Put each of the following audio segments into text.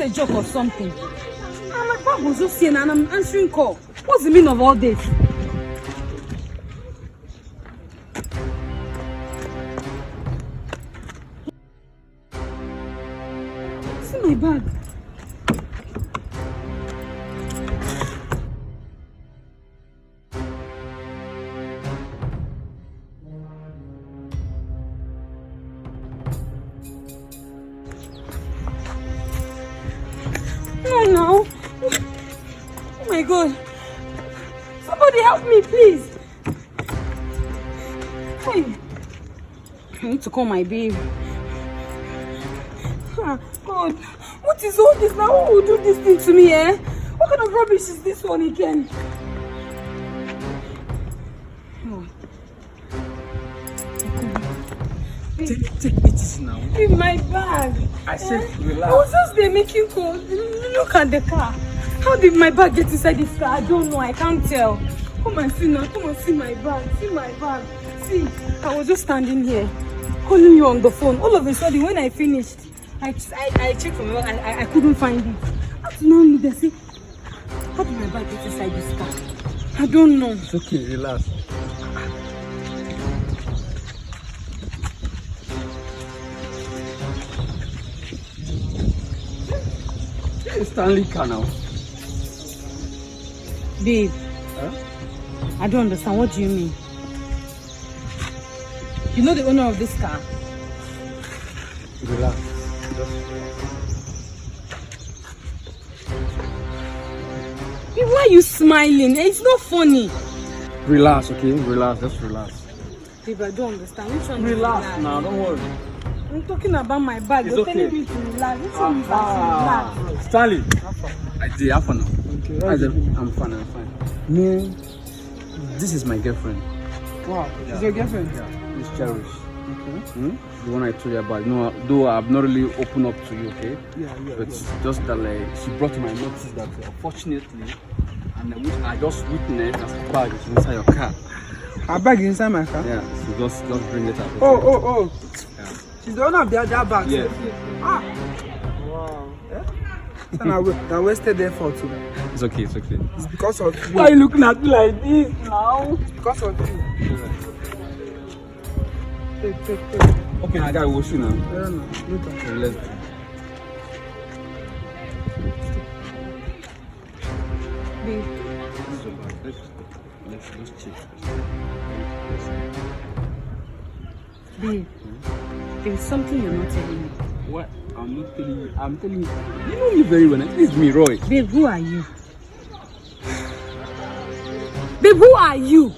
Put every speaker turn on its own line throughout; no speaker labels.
a joke or something? My bag was just here and I'm answering call. What's the meaning of all this? See my bag. No. Oh my God. Somebody help me, please. Hey. I need to call my babe. Ah, God. What is all this now? Who will do this thing to me, eh? What kind of rubbish is this one again? Oh.
Take it easy now.
In my bag.
I said relax.
I was just there making calls. Look at the car. How did my bag get inside this car? I don't know. I can't tell. Come and see now. Come and see my bag. See my bag. See, I was just standing here calling you on the phone. All of a sudden, when I finished, I checked for my bag. I couldn't find it. How to now look there? See, how did my bag get inside this car? I don't know.
It's okay. Relax. Stanley car now.
Babe,
Huh?
I don't understand. What do you mean? You know the owner of this car?
Relax.
Babe, why are you smiling? It's not funny.
Relax, okay? Relax. Just relax.
Babe, I don't understand. Which one?
Relax now. Don't worry.
I'm talking about my bag.
It's
You're
okay.
telling me to relax. Which one is I should relax?
Stanley. I did half an hour.
Okay.
I'm fine. I'm fine. No, this is my girlfriend.
Wow. Is your girlfriend?
Yeah. Miss Cherish.
Okay.
The one I told you about. No, though I've not really opened up to you, okay?
Yeah.
But just that, like, she brought to my notice that unfortunately, and I just witnessed that the bag is inside your car.
Her bag is inside my car?
Yeah, so just bring it out.
Oh.
Yeah.
She's the owner of the other bag.
Yeah.
Ah. Wow. I wasted effort too.
It's okay.
It's because of you.
Why are you looking at me like this now?
It's because of you. Take.
Okay, I gotta wash you now.
No. Later.
So let's do.
Babe,
This is your bag. Let's just check.
babe, there's something you're not telling me.
What? I'm not telling you. I'm telling you. You know me very well. This is me, Roy.
Babe, who are you? Babe, who are you?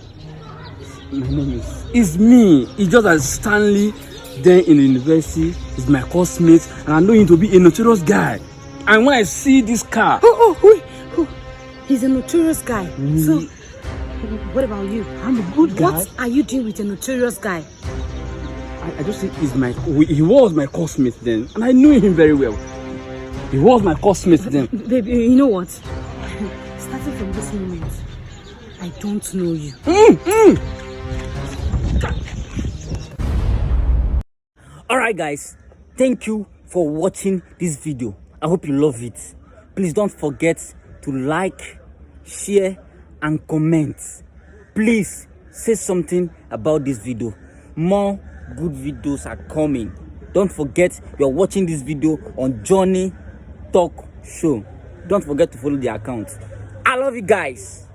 My name is me. It's just as Stanley then in the university is my classmate, and I know him to be a notorious guy. And when I see this car,
Wait. He's a notorious guy. So, what about you?
I'm a good guy.
What are you doing with a notorious guy?
I just think he was my classmate then, and I knew him very well. He was my classmate then.
Babe, you know what? Starting from this moment, I don't know you.
Alright guys, thank you for watching this video. I hope you love it. Please don't forget to like, share and comment. Please say something about this video. More good videos are coming. Don't forget you're watching this video on Johnny Talk Show. Don't forget to follow the account. I love you guys.